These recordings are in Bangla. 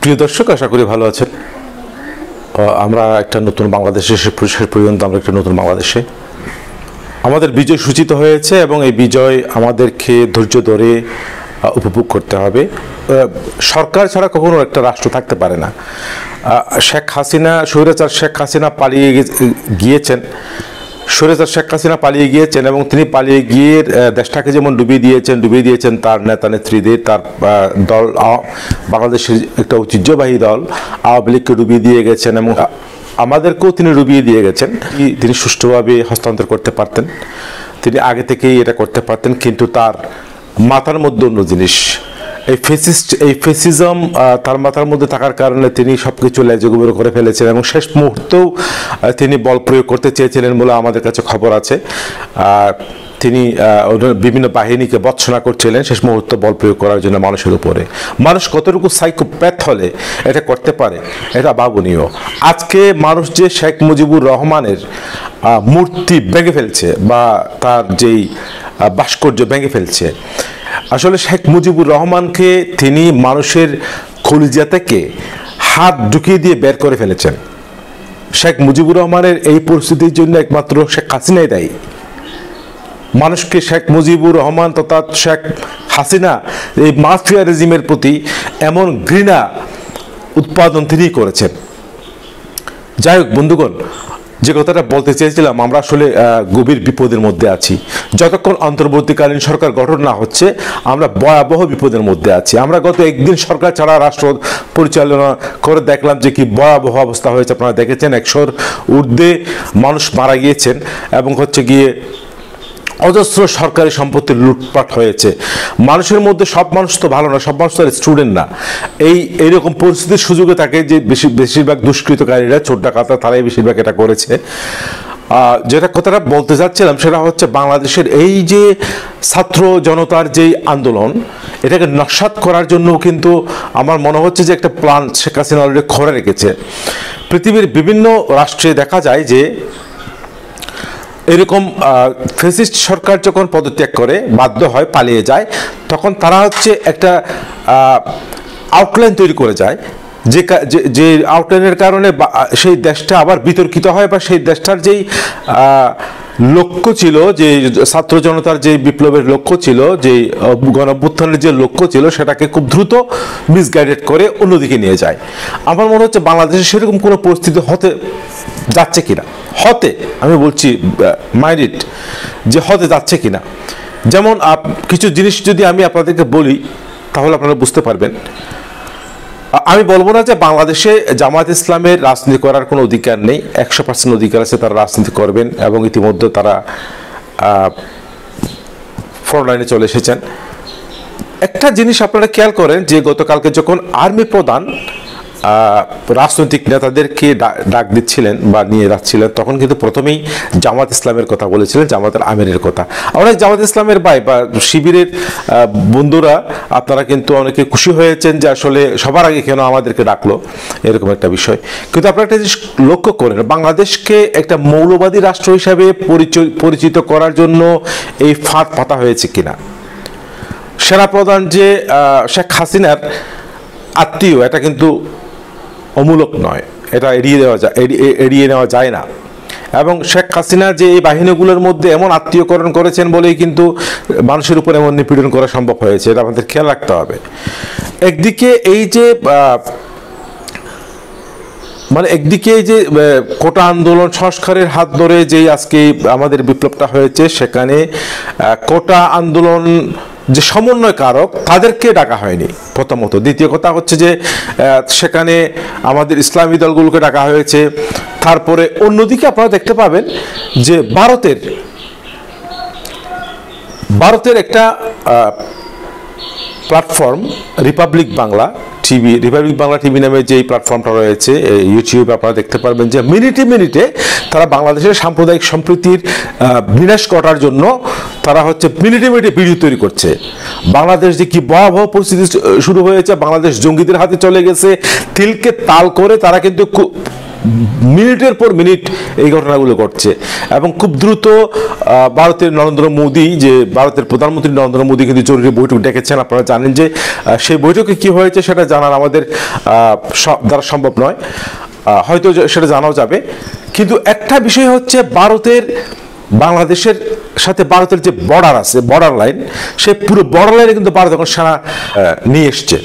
প্রিয় দর্শক, আশা করি ভালো আছেন। আমরা একটা নতুন বাংলাদেশে শেষ পর্যন্ত আমরা একটা নতুন বাংলাদেশে আমাদের বিজয় সূচিত হয়েছে এবং এই বিজয় আমাদেরকে ধৈর্য ধরে উপভোগ করতে হবে। সরকার ছাড়া কখনো একটা রাষ্ট্র থাকতে পারে না। স্বৈরাচার শেখ হাসিনা পালিয়ে গিয়েছেন। স্বৈরাচার শেখ হাসিনা পালিয়ে গিয়েছেন এবং তিনি পালিয়ে গিয়ে দেশটাকে যেমন ডুবিয়ে দিয়েছেন তার নেতা নেত্রীদের, তার দল, বাংলাদেশের একটা ঐতিহ্যবাহী দল আওয়ামী লীগকে ডুবিয়ে দিয়ে গেছেন এবং আমাদেরকেও তিনি ডুবিয়ে দিয়ে গেছেন। তিনি সুষ্ঠুভাবে হস্তান্তর করতে পারতেন, তিনি আগে থেকেই এটা করতে পারতেন, কিন্তু তার মাথার মধ্যে অন্য জিনিস, এই ফেসিজম তার মাথার মধ্যে থাকার কারণে তিনি সবকিছু লেজগুবরে করে ফেলেছেন এবং শেষ মুহূর্তেও তিনি বল প্রয়োগ করতে চেয়েছিলেন বলে আমাদের কাছে খবর আছে। তিনি বিভিন্ন বাহিনীকে ভৎসনা করছিলেন শেষ মুহূর্তে বল প্রয়োগ করার জন্য মানুষের উপরে। মানুষ কতটুকু সাইকোপ্যাথ হলে এটা করতে পারে, এটা ভাবনীয়। আজকে মানুষ যে শেখ মুজিবুর রহমানের মূর্তি ভেঙে ফেলছে বা তার যেই ভাস্কর্য ভেঙে ফেলছে, আসলে শেখ মুজিবুর রহমানকে তিনি মানুষের কলিজা থেকে হাত ঢুকিয়ে দিয়ে বের করে ফেলেছেন। শেখ মুজিবুর রহমানের এই পরিস্থিতির জন্য একমাত্র শেখ হাসিনাই দায়ী। মানুষকে শেখ মুজিবুর রহমান তথা শেখ হাসিনা এই মাফিয়া রেজিমের প্রতি এমন ঘৃণা উৎপাদন তিনিই করেছেন। যাই হোক বন্ধুগণ, যে কথাটা বলতে চেয়েছিলাম, আমরা আসলে গভীর বিপদের মধ্যে আছি। যতক্ষণ অন্তর্বর্তীকালীন সরকার গঠন না হচ্ছে আমরা ভয়াবহ বিপদের মধ্যে আছি। আমরা গত একদিন সরকার ছাড়া রাষ্ট্র পরিচালনা করে দেখলাম যে কি ভয়াবহ অবস্থা হয়েছে। আপনারা দেখেছেন 100-র ঊর্ধ্বে মানুষ মারা গিয়েছেন এবং গিয়ে অজস্র সরকারি সম্পত্তির লুটপাট হয়েছে। মানুষের মধ্যে সব মানুষ তো ভালো না, সব মানুষ তো স্টুডেন্ট না। এইরকম পরিস্থিতির সুযোগে থাকে যে বেশিরভাগ দুষ্কৃতকারীরা, ছোট ডাকাতরা, তারাই বেশিরভাগ এটা করেছে। যেটা কথাটা বলতে চাচ্ছিলাম সেটা হচ্ছে বাংলাদেশের এই যে ছাত্র জনতার যেই আন্দোলন, এটাকে নস্যাৎ করার জন্য কিন্তু আমার মনে হচ্ছে যে একটা প্ল্যান শেখ হাসিনা অলরেডি করে রেখেছে। পৃথিবীর বিভিন্ন রাষ্ট্রে দেখা যায় যে এরকম ফ্যাসিস্ট সরকার যখন পদত্যাগ করে, বাধ্য হয়, পালিয়ে যায়, তখন তারা একটা আউটলাইন তৈরি করে যায় যে আউটলাইনের কারণে সেই দেশটা আবার বিতর্কিত হয় বা সেই দেশটার যেই লক্ষ্য ছিল, যে ছাত্র জনতার যে বিপ্লবের লক্ষ্য ছিল, যে গণঅভ্যুত্থানের যে লক্ষ্য ছিল, সেটাকে খুব দ্রুত মিসগাইডেড করে অন্যদিকে নিয়ে যায়। আমার মনে হচ্ছে বাংলাদেশে সেরকম কোনো পরিস্থিতি হতে যাচ্ছে কিনা, আমি বলছি মাইন্ড যে হতে যাচ্ছে কিনা। যেমন কিছু জিনিস যদি আমি আপনাদেরকে বলি তাহলে আপনারা বুঝতে পারবেন। আমি বলবো না যে বাংলাদেশে জামায়াত ইসলামের রাজনীতি করার কোনো অধিকার নেই। 100% অধিকার আছে, তারা রাজনীতি করবেন এবং ইতিমধ্যে তারা ফ্রন্টলাইনে চলে এসেছেন। একটা জিনিস আপনারা খেয়াল করেন যে গতকালকে যখন আর্মি প্রধান রাজনৈতিক নেতাদেরকে ডাক দিচ্ছিলেন বা নিয়ে যাচ্ছিলেন, তখন কিন্তু প্রথমেই জামাত ইসলামের কথা বলেছিলেন, জামাতের আমিরের কথা। অনেক জামাত ইসলামের ভাই বা শিবিরের বন্ধুরা আপনারা কিন্তু অনেকে খুশি হয়েছেন যে আসলে সবার আগে কেন আমাদেরকে ডাকলো, এরকম একটা বিষয়। কিন্তু আপনারা একটা জিনিস লক্ষ্য করেন, বাংলাদেশকে একটা মৌলবাদী রাষ্ট্র হিসাবে পরিচিত করার জন্য এই ফাঁদ পাতা হয়েছে কিনা। সেনাপ্রধান যে শেখ হাসিনার আত্মীয়, এটা কিন্তু অমূলক নয়, এটা এড়িয়ে নেওয়া যায় না। এবং শেখ হাসিনা যে এই বাহিনীগুলোর মধ্যে এমন আত্মীয়করণ করেছেন বলেই কিন্তু মানুষের উপর এমন নিপীড়ন করা সম্ভব হয়েছে, এটা আমাদের খেয়াল রাখতে হবে। একদিকে এই যে কোটা আন্দোলন সংস্কারের হাত ধরে যেই আজকে আমাদের বিপ্লবটা হয়েছে, সেখানে কোটা আন্দোলন যে সমন্বয়কারক তাদেরকে ডাকা হয়নি প্রথমত। দ্বিতীয় কথা হচ্ছে যে সেখানে আমাদের ইসলামী দলগুলোকে ডাকা হয়েছে। তারপরে অন্যদিকে আপনারা দেখতে পাবেন যে ভারতের একটা প্ল্যাটফর্ম রিপাবলিক বাংলা টিভি নামে যে প্ল্যাটফর্মটা রয়েছে ইউটিউবে, আপনারা দেখতে পারবেন যে মিনিটে তারা বাংলাদেশের সাম্প্রদায়িক সম্প্রীতির বিনাশ করার জন্য তারা মিনিটে ভিডিও তৈরি করছে। বাংলাদেশ যে কি ভয়াবহ পরিস্থিতি শুরু হয়েছে, বাংলাদেশ জঙ্গিদের হাতে চলে গেছে, তিলকে তাল করে তারা কিন্তু মিনিটের পর মিনিট এই ঘটনাগুলো ঘটছে এবং খুব দ্রুত ভারতের নরেন্দ্র মোদী, যে ভারতের প্রধানমন্ত্রী নরেন্দ্র মোদী কিন্তু জরুরি বৈঠক ডেকেছেন। আপনারা জানেন যে সেই বৈঠকে কি হয়েছে সেটা জানার আমাদের দ্বারা সম্ভব নয়, হয়তো সেটা জানাও যাবে। কিন্তু একটা বিষয় হচ্ছে বাংলাদেশের সাথে ভারতের যে বর্ডার আছে, বর্ডার লাইন, সেই পুরো বর্ডার লাইনে কিন্তু ভারত এখন সেনা নিয়ে এসছে।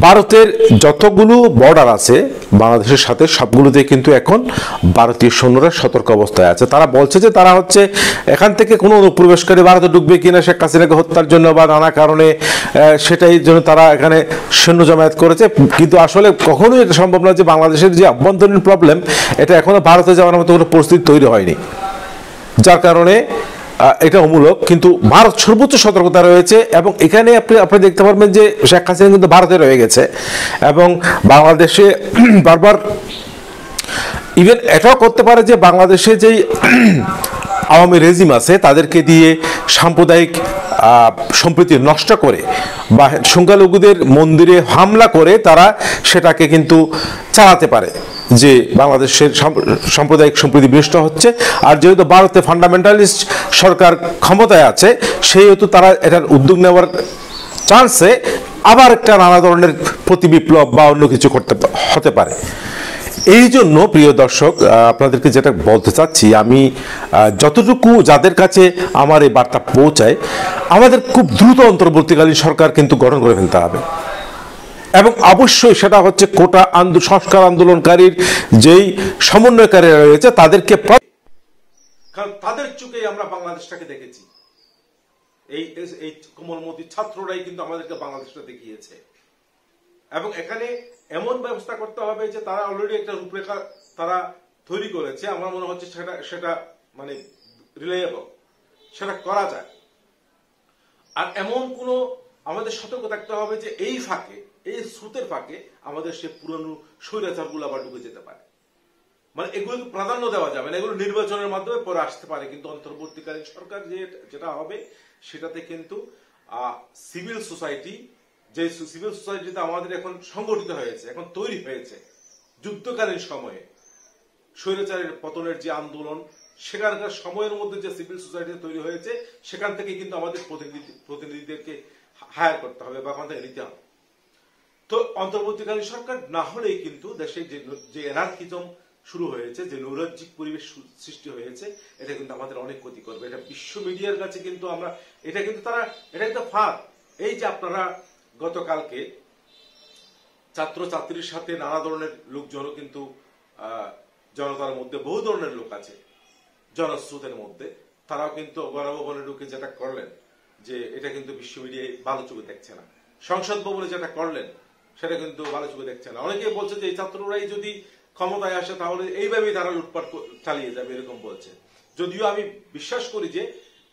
ভারতের যতগুলো বর্ডার আছে বাংলাদেশের সাথে সবগুলোতে কিন্তু এখন ভারতীয় সৈন্যরা সতর্ক অবস্থায় আছে। তারা বলছে যে তারা হচ্ছে এখান থেকে কোনো অনুপ্রবেশকারী ভারতে ঢুকবে কিনা শেখ হাসিনাকে হত্যার জন্য বা নানা কারণে, সেটাই জন্য তারা এখানে সৈন্য জমায়েত করেছে। কিন্তু আসলে কখনোই এটা সম্ভব না যে বাংলাদেশের যে আভ্যন্তরীণ প্রবলেম, এটা এখনো ভারতে যাওয়ার মতো কোনো পরিস্থিতি তৈরি হয়নি, যার কারণে এটা অমূলক। কিন্তু ভারত সর্বোচ্চ সতর্কতা রয়েছে এবং এখানে আপনি দেখতে পারবেন যে শেখ হাসিনা কিন্তু ভারতে রয়ে গেছে এবং বাংলাদেশে বারবার ইভেন এটাও করতে পারে যে বাংলাদেশে যেই আওয়ামী রেজিম আছে তাদেরকে দিয়ে সাম্প্রদায়িক সম্প্রীতি নষ্ট করে বা সংখ্যালঘুদের মন্দিরে হামলা করে তারা সেটাকে কিন্তু চালাতে পারে যে বাংলাদেশের সাম্প্রদায়িক সম্প্রীতি বিনষ্ট হচ্ছে। আর যেহেতু ভারতে ফান্ডামেন্টালিস্ট সরকার ক্ষমতায় আছে, সেহেতু তারা এটার উদ্যোগ নেওয়ার চান্সে আবার একটা নানা ধরনের প্রতিবিপ্লব বা অন্য কিছু হতে পারে। এই জন্য প্রিয় দর্শক, আপনাদেরকে যেটা বলতে চাচ্ছি, আমি যতটুকু যাদের কাছে আমার এই বার্তা পৌঁছায়, আমাদের খুব দ্রুত অন্তর্বর্তীকালীন সরকার কিন্তু গঠন করে ফেলতে হবে এবং অবশ্যই সেটা হচ্ছে কোটা সংস্কার আন্দোলনকারীর যেই সমন্বয়কারীরা রয়েছে তাদেরকে, কারণ তাদের চোখেই আমরা বাংলাদেশটাকে দেখেছি। এই কোমলমতি ছাত্ররাই কিন্তু আমাদেরকে বাংলাদেশটা দেখিয়েছে এবং এখানে এমন ব্যবস্থা করতে হবে যে তারা অলরেডি একটা রূপরেখা তারা তৈরি করেছে। আমার মনে হচ্ছে সেটা মানে রিলায়েবল, সেটা করা যায়। আর এমন কোনো আমাদের সতর্ক থাকতে হবে যে এই ফাঁকে, এই স্রোতের ফাঁকে আমাদের সে পুরনো স্বৈরাচারগুলো আবার ঢুকে যেতে পারে। মানে এগুলোকে প্রাধান্য দেওয়া যাবে না, এগুলো নির্বাচনের মাধ্যমে পরে আসতে পারে। কিন্তু অন্তর্বর্তীকালীন সরকার যেটা হবে সেটাতে কিন্তু সিভিল সোসাইটি, যে সিভিল সোসাইটিতে আমাদের এখন সংগঠিত হয়েছে, এখন তৈরি হয়েছে যুদ্ধকালীন সময়ে স্বৈরাচারের পতনের যে আন্দোলন, সেখানকার সময়ের মধ্যে যে সিভিল সোসাইটি তৈরি হয়েছে, সেখান থেকে কিন্তু আমাদের প্রতিনিধিদেরকে হায়ার করতে হবে বা ওখান থেকে নিতে হবে। তো অন্তর্বর্তীকালীন সরকার না হলেই কিন্তু দেশে যে এনার্কিজম শুরু হয়েছে, যে নৈরাজ্যিক পরিবেশ সৃষ্টি হয়েছে, এটা কিন্তু আমাদের অনেক ক্ষতি করবে। এটা বিশ্ব মিডিয়ার কাছে কিন্তু আমরা এটা কিন্তু ফাঁদ। এই যে আপনারা গতকালকে ছাত্রছাত্রীর সাথে নানা ধরনের লোকজনও কিন্তু জনতার মধ্যে বহু ধরনের লোক আছে জনস্রোতের মধ্যে, তারাও কিন্তু গণভবনে ঢুকে যেটা করলেন, যে এটা কিন্তু বিশ্ব মিডিয়ায় ভালো চোখে দেখছে না। সংসদ ভবনে যেটা করলেন সেটা কিন্তু ভালো চোখে দেখছে না। অনেকেই বলছে যে এই ছাত্ররাই যদি ক্ষমতায় আসে তাহলে এইভাবেই তারা লুটপাট চালিয়ে যাবে, এরকম বলছে। যদিও আমি বিশ্বাস করি যে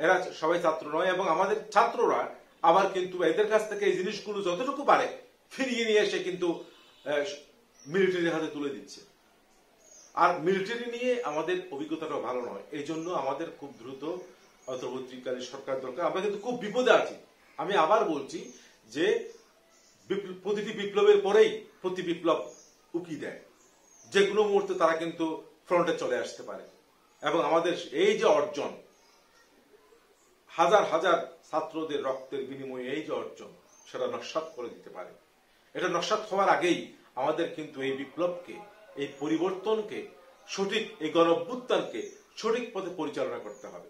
এরা সবাই ছাত্র নয় এবং আমাদের ছাত্ররা আবার কিন্তু এদের কাছ থেকে এই জিনিসগুলো যতটুকু পারে ফিরিয়ে নিয়ে এসে কিন্তু মিলিটারির হাতে তুলে দিচ্ছে। আর মিলিটারি নিয়ে আমাদের অভিজ্ঞতাটা ভালো নয়, এই জন্য আমাদের খুব দ্রুত অন্তর্বর্তীকালীন সরকার দরকার। আমরা কিন্তু খুব বিপদে আছি। আমি আবার বলছি যে প্রতিটি বিপ্লবের পরেই প্রতি বিপ্লব উকি দেয়, যে কোনো মুহূর্তে তারা কিন্তু ফ্রন্টে চলে আসতে পারে এবং আমাদের এই যে অর্জন, হাজার হাজার ছাত্রদের রক্তের বিনিময়ে এই যে অর্জন, সেটা নস্যাৎ করে দিতে পারে। এটা নস্যাৎ হওয়ার আগেই আমাদের কিন্তু এই বিপ্লবকে, এই পরিবর্তনকে, সঠিক এই গণঅভ্যুত্থানকে সঠিক পথে পরিচালনা করতে হবে।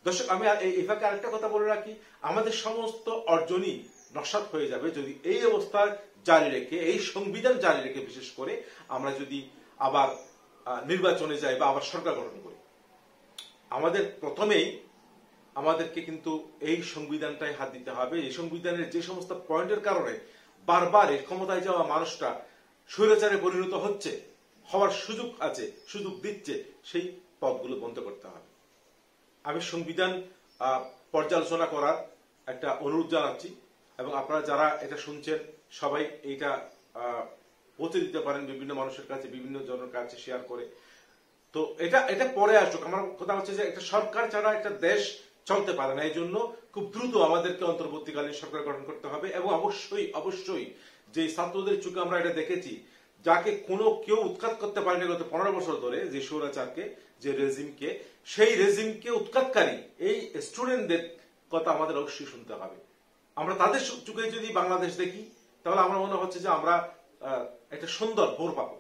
দর্শক, আমি এই ফাঁকে আরেকটা কথা বলে রাখি, আমাদের সমস্ত অর্জনই নস্যাৎ হয়ে যাবে যদি এই অবস্থা জারি রেখে, এই সংবিধান জারি রেখে বিশেষ করে আমরা যদি আবার নির্বাচনে যাই বা আবার সরকার গঠন করি। আমাদের প্রথমেই আমাদেরকে কিন্তু এই সংবিধানটাই হাত দিতে হবে। এই সংবিধানের যে সমস্ত পয়েন্টের কারণে বারবার এই ক্ষমতায় যাওয়া মানুষটা স্বৈরাচারে পরিণত হচ্ছে, হওয়ার সুযোগ আছে, সুযোগ দিচ্ছে, সেই পথগুলো বন্ধ করতে হবে। আমি সংবিধান পর্যালোচনা করার একটা অনুরোধ জানাচ্ছি এবং আপনারা যারা এটা শুনছেন সবাই এইটা পৌঁছে দিতে পারেন বিভিন্ন মানুষের কাছে, বিভিন্ন জনের কাছে শেয়ার করে। তো এটা পরে আসুক। আমার কথা হচ্ছে যে একটা সরকার ছাড়া একটা দেশ চলতে পারে না। এই জন্য খুব দ্রুত আমাদেরকে অন্তর্বর্তীকালীন সরকার গঠন করতে হবে এবং অবশ্যই অবশ্যই যে ছাত্রদের চোখে আমরা এটা দেখেছি যাকে কেউ উৎখাত করতে পারেনি গত 15 বছর ধরে, যে স্বৈরাচারকে, যে রেজিমকে, সেই রেজিমকে উৎখাতকারী এই স্টুডেন্টদের কথা আমাদের অবশ্যই শুনতে হবে। আমরা তাদের চোখে যদি বাংলাদেশ দেখি, তাহলে আমার মনে হচ্ছে যে আমরা একটা সুন্দর ভোর পাবো।